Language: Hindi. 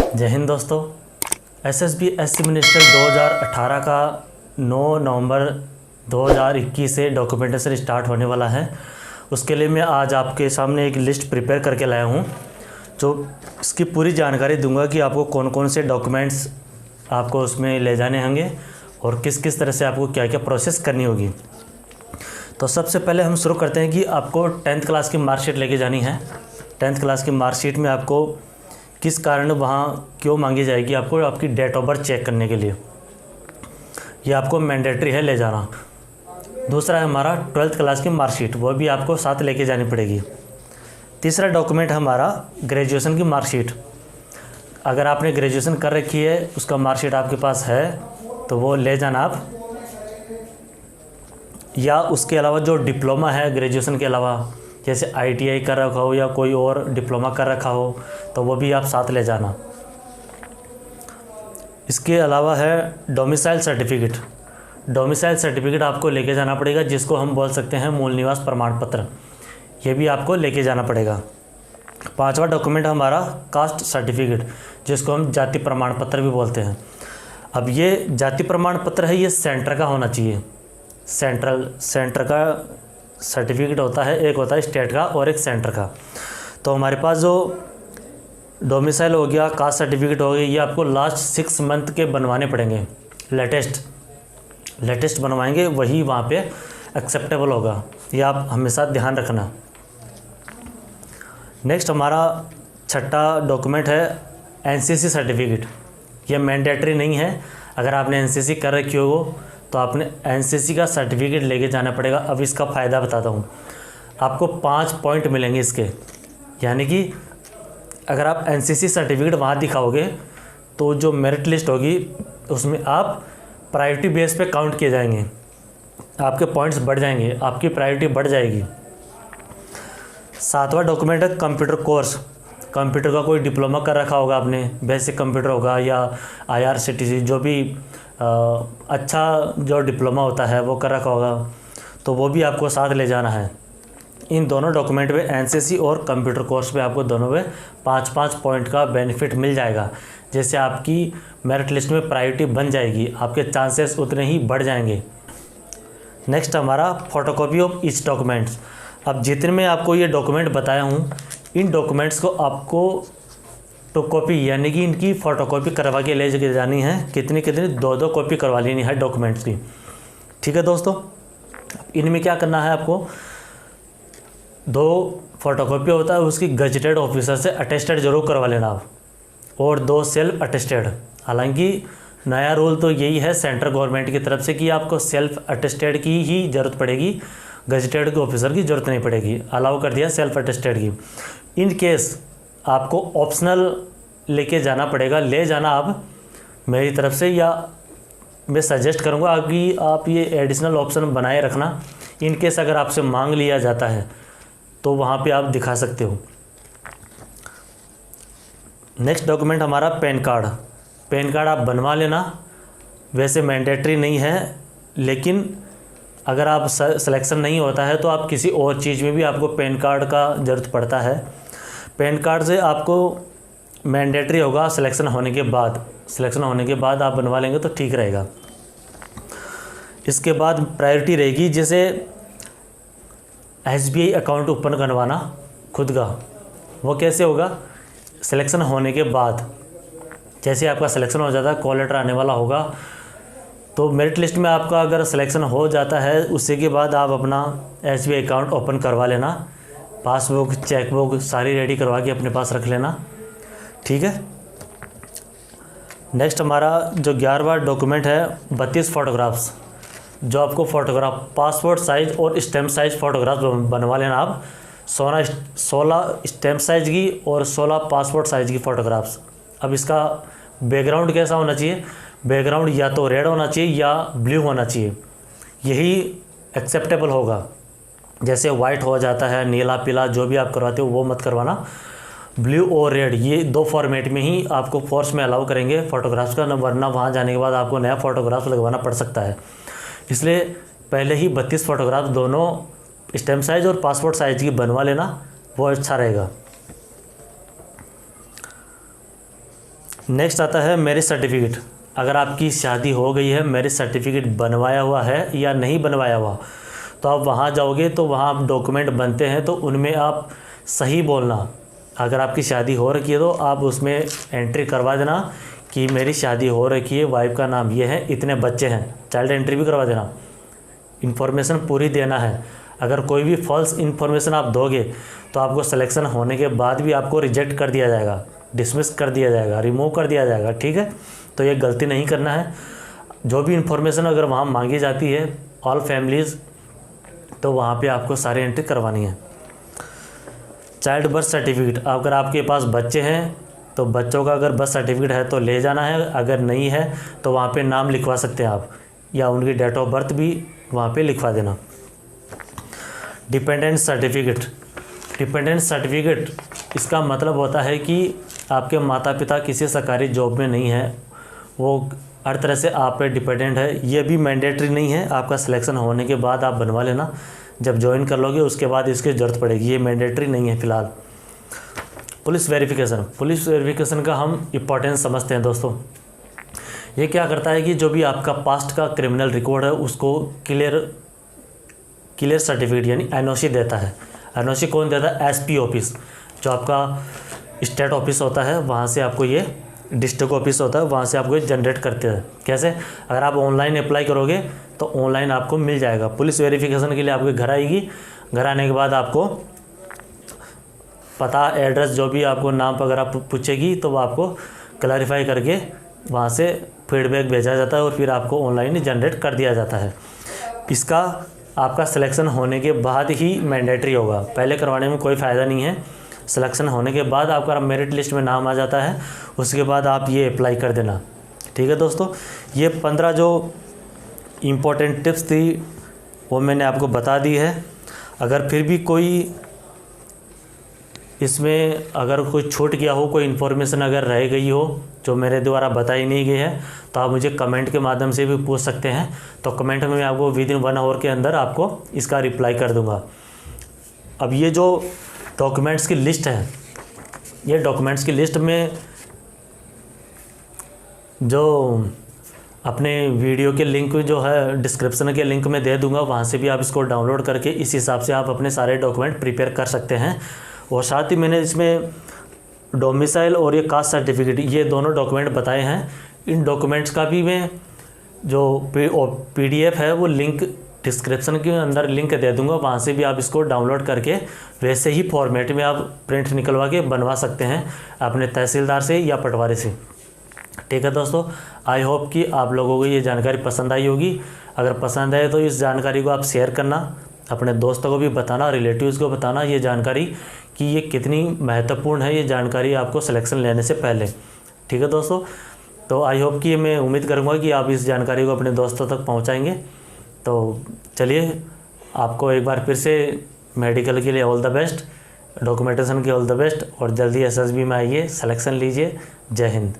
जय हिंद दोस्तों। एसएसबी एससी मिनिस्टर 2018 का 9 नवंबर 2021 से डॉक्यूमेंटेशन स्टार्ट होने वाला है। उसके लिए मैं आज आपके सामने एक लिस्ट प्रिपेयर करके लाया हूँ, जो इसकी पूरी जानकारी दूंगा कि आपको कौन कौन से डॉक्यूमेंट्स आपको उसमें ले जाने होंगे और किस किस तरह से आपको क्या क्या प्रोसेस करनी होगी। तो सबसे पहले हम शुरू करते हैं कि आपको 10th क्लास की मार्कशीट लेके जानी है। 10th क्लास की मार्कशीट में आपको किस कारण वहाँ क्यों मांगी जाएगी, आपको आपकी डेट ऑफ बर्थ चेक करने के लिए, ये आपको मैंडेटरी है ले जाना। दूसरा है हमारा 12th क्लास की मार्कशीट, वो भी आपको साथ लेके जानी पड़ेगी। तीसरा डॉक्यूमेंट हमारा ग्रेजुएशन की मार्कशीट। अगर आपने ग्रेजुएशन कर रखी है, उसका मार्कशीट आपके पास है तो वो ले जाना आप, या उसके अलावा जो डिप्लोमा है ग्रेजुएशन के अलावा, जैसे ITI कर रखा हो या कोई और डिप्लोमा कर रखा हो, तो वो भी आप साथ ले जाना। इसके अलावा है डोमिसाइल सर्टिफिकेट। डोमिसाइल सर्टिफिकेट आपको लेके जाना पड़ेगा, जिसको हम बोल सकते हैं मूल निवास प्रमाण पत्र, ये भी आपको लेके जाना पड़ेगा। पांचवा डॉक्यूमेंट हमारा कास्ट सर्टिफिकेट, जिसको हम जाति प्रमाण पत्र भी बोलते हैं। अब ये जाति प्रमाण पत्र है, ये सेंटर का होना चाहिए। सेंटर का सर्टिफिकेट होता है, एक होता है स्टेट का और एक सेंटर का। तो हमारे पास जो डोमिसाइल हो गया, कास्ट सर्टिफिकेट हो गया, ये आपको लास्ट 6 मंथ के बनवाने पड़ेंगे। लेटेस्ट बनवाएंगे, वही वहाँ पे एक्सेप्टेबल होगा, ये आप हमेशा ध्यान रखना। नेक्स्ट हमारा छठा डॉक्यूमेंट है NCC सर्टिफिकेट। ये मैंडेटरी नहीं है, अगर आपने NCC कर रखी हो तो आपने NCC का सर्टिफिकेट लेके जाना पड़ेगा। अब इसका फ़ायदा बताता हूँ, आपको 5 पॉइंट मिलेंगे इसके। यानी कि अगर आप NCC सर्टिफिकेट वहाँ दिखाओगे तो जो मेरिट लिस्ट होगी उसमें आप प्रायोरिटी बेस पे काउंट किए जाएंगे, आपके पॉइंट्स बढ़ जाएंगे, आपकी प्रायोरिटी बढ़ जाएगी। 7वां डॉक्यूमेंट है कंप्यूटर कोर्स। कंप्यूटर का कोई डिप्लोमा कर रखा होगा आपने, बेसिक कंप्यूटर होगा या IRCTC, जो भी अच्छा जो डिप्लोमा होता है वो कर रखा होगा, तो वो भी आपको साथ ले जाना है। इन दोनों डॉक्यूमेंट पे NCC और कंप्यूटर कोर्स पे आपको दोनों में 5-5 पॉइंट का बेनिफिट मिल जाएगा। जैसे आपकी मेरिट लिस्ट में प्रायोरिटी बन जाएगी, आपके चांसेस उतने ही बढ़ जाएंगे। नेक्स्ट हमारा फोटोकॉपी ऑफ ईच डॉक्यूमेंट्स। अब जितने में आपको ये डॉक्यूमेंट बताया हूँ, इन डॉक्यूमेंट्स को आपको तो कॉपी यानी कि इनकी फ़ोटोकॉपी करवा के ले जानी है। कितनी 2 कॉपी करवा लेनी है डॉक्यूमेंट्स की। ठीक है दोस्तों, इनमें क्या करना है, आपको 2 फोटोकॉपी होता है, उसकी गजेटेड ऑफिसर से अटेस्टेड जरूर करवा लेना आप, और 2 सेल्फ अटेस्टेड। हालांकि नया रूल तो यही है सेंट्रल गवर्नमेंट की तरफ से कि आपको सेल्फ अटेस्टेड की ही ज़रूरत पड़ेगी, गजेटेड के ऑफिसर की ज़रूरत नहीं पड़ेगी। अलाउ कर दिया सेल्फ अटेस्टेड की। इन केस आपको ऑप्शनल लेके जाना पड़ेगा, ले जाना आप मेरी तरफ से, या मैं सजेस्ट करूँगा कि आप ये एडिशनल ऑप्शन बनाए रखना। इन केस अगर आपसे मांग लिया जाता है तो वहाँ पे आप दिखा सकते हो। नेक्स्ट डॉक्यूमेंट हमारा पैन कार्ड। पैन कार्ड आप बनवा लेना, वैसे मैंडेटरी नहीं है, लेकिन अगर आप सिलेक्शन नहीं होता है तो आप किसी और चीज़ में भी आपको पैन कार्ड का ज़रूरत पड़ता है। पैन कार्ड से आपको मैंडेटरी होगा सिलेक्शन होने के बाद आप बनवा लेंगे तो ठीक रहेगा। इसके बाद प्रायोरिटी रहेगी, जैसे SBI अकाउंट ओपन करवाना खुद का, वो कैसे होगा, सिलेक्शन होने के बाद। जैसे आपका सिलेक्शन हो जाता है, कॉल लेटर आने वाला होगा, तो मेरिट लिस्ट में आपका अगर सिलेक्शन हो जाता है, उसी के बाद आप अपना SBI अकाउंट ओपन करवा लेना। पासबुक, चेकबुक सारी रेडी करवा के अपने पास रख लेना। ठीक है। नेक्स्ट हमारा जो 11वां डॉक्यूमेंट है 32 फोटोग्राफ्स, जो आपको फ़ोटोग्राफ पासपोर्ट साइज़ और स्टैम्प साइज़ फ़ोटोग्राफ बनवा लेना आप। 16 स्टैम्प साइज़ की और 16 पासपोर्ट साइज़ की फ़ोटोग्राफ्स। अब इसका बैकग्राउंड कैसा होना चाहिए, बैकग्राउंड या तो रेड होना चाहिए या ब्लू होना चाहिए, यही एक्सेप्टेबल होगा। जैसे वाइट हो जाता है, नीला पीला जो भी आप करवाते हो वो मत करवाना। ब्लू और रेड ये 2 फॉर्मेट में ही आपको फोर्स में अलाउ करेंगे फ़ोटोग्राफ्स का, वरना वहाँ जाने के बाद आपको नया फ़ोटोग्राफ लगवाना पड़ सकता है। इसलिए पहले ही 32 फ़ोटोग्राफ दोनों स्टैम्प साइज़ और पासपोर्ट साइज़ की बनवा लेना, वो अच्छा रहेगा। नेक्स्ट आता है मैरिज सर्टिफिकेट। अगर आपकी शादी हो गई है, मैरिज सर्टिफिकेट बनवाया हुआ है या नहीं बनवाया हुआ, तो आप वहाँ जाओगे तो वहाँ आप डॉक्यूमेंट बनते हैं, तो उनमें आप सही बोलना। अगर आपकी शादी हो रखी है तो आप उसमें एंट्री करवा देना कि मेरी शादी हो रखी है, वाइफ का नाम ये है, इतने बच्चे हैं, चाइल्ड एंट्री भी करवा देना। इन्फॉर्मेशन पूरी देना है। अगर कोई भी फॉल्स इन्फॉर्मेशन आप दोगे तो आपको सिलेक्शन होने के बाद भी आपको रिजेक्ट कर दिया जाएगा, डिसमिस कर दिया जाएगा, रिमूव कर दिया जाएगा, ठीक है। तो ये गलती नहीं करना है। जो भी इन्फॉर्मेशन अगर वहाँ मांगी जाती है ऑल फैमिलीज़, तो वहाँ पे आपको सारी एंट्री करवानी है। चाइल्ड बर्थ सर्टिफिकेट, अगर आपके पास बच्चे हैं तो बच्चों का अगर बर्थ सर्टिफिकेट है तो ले जाना है, अगर नहीं है तो वहाँ पे नाम लिखवा सकते हैं आप, या उनकी डेट ऑफ बर्थ भी वहाँ पे लिखवा देना। डिपेंडेंट सर्टिफिकेट, डिपेंडेंट सर्टिफिकेट इसका मतलब होता है कि आपके माता पिता किसी सरकारी जॉब में नहीं है, वो हर तरह से आप पे डिपेंडेंट है। ये भी मैंडेटरी नहीं है, आपका सिलेक्शन होने के बाद आप बनवा लेना, जब ज्वाइन कर लोगे उसके बाद इसकी ज़रूरत पड़ेगी, ये मैंडेटरी नहीं है फ़िलहाल। पुलिस वेरिफिकेशन, पुलिस वेरिफिकेशन का हम इम्पोर्टेंस समझते हैं दोस्तों। ये क्या करता है कि जो भी आपका पास्ट का क्रिमिनल रिकॉर्ड है उसको क्लियर सर्टिफिकेट यानी एनओसी देता है। एनओसी कौन देता है? एसपी ऑफिस, जो आपका स्टेट ऑफिस होता है, वहाँ से आपको ये डिस्ट्रिक्ट ऑफिस होता है, वहाँ से आपको ये जनरेट करते हैं। कैसे? अगर आप ऑनलाइन अप्लाई करोगे तो ऑनलाइन आपको मिल जाएगा। पुलिस वेरिफिकेशन के लिए आपके घर आएगी, घर आने के बाद आपको पता, एड्रेस, जो भी आपको नाम वगैरह पूछेगी तो वो आपको क्लैरिफाई करके वहाँ से फीडबैक भेजा जाता है और फिर आपको ऑनलाइन जनरेट कर दिया जाता है। इसका आपका सिलेक्शन होने के बाद ही मैंडेटरी होगा, पहले करवाने में कोई फ़ायदा नहीं है। सिलेक्शन होने के बाद आपका मेरिट लिस्ट में नाम आ जाता है, उसके बाद आप ये अप्लाई कर देना, ठीक है दोस्तों। ये 15 जो इम्पोर्टेंट टिप्स थी वो मैंने आपको बता दी है। अगर फिर भी कोई इसमें अगर कोई छूट गया हो, कोई इन्फॉर्मेशन अगर रह गई हो जो मेरे द्वारा बताई नहीं गई है, तो आप मुझे कमेंट के माध्यम से भी पूछ सकते हैं। तो कमेंट में मैं आपको विदिन 1 आवर के अंदर आपको इसका रिप्लाई कर दूंगा। अब ये जो डॉक्यूमेंट्स की लिस्ट है, ये डॉक्यूमेंट्स की लिस्ट में जो अपने वीडियो के लिंक जो है डिस्क्रिप्शन के लिंक में दे दूंगा, वहाँ से भी आप इसको डाउनलोड करके इस हिसाब से आप अपने सारे डॉक्यूमेंट प्रिपेयर कर सकते हैं। और साथ ही मैंने इसमें डोमिसाइल और ये कास्ट सर्टिफिकेट, ये दोनों डॉक्यूमेंट बताए हैं। इन डॉक्यूमेंट्स का भी मैं जो PDF है वो लिंक डिस्क्रिप्शन के अंदर लिंक दे दूंगा, वहाँ से भी आप इसको डाउनलोड करके वैसे ही फॉर्मेट में आप प्रिंट निकलवा के बनवा सकते हैं अपने तहसीलदार से या पटवारी से, ठीक है दोस्तों। आई होप कि आप लोगों को ये जानकारी पसंद आई होगी। अगर पसंद आए तो इस जानकारी को आप शेयर करना, अपने दोस्तों को भी बताना, रिलेटिव्स को बताना ये जानकारी कि ये कितनी महत्वपूर्ण है, ये जानकारी आपको सिलेक्शन लेने से पहले, ठीक है दोस्तों। तो आई होप कि मैं उम्मीद करूँगा कि आप इस जानकारी को अपने दोस्तों तक पहुँचाएँगे। तो चलिए, आपको एक बार फिर से मेडिकल के लिए ऑल द बेस्ट, डॉक्यूमेंटेशन के ऑल द बेस्ट, और जल्दी SSB में आइए, सिलेक्शन लीजिए। जय हिंद।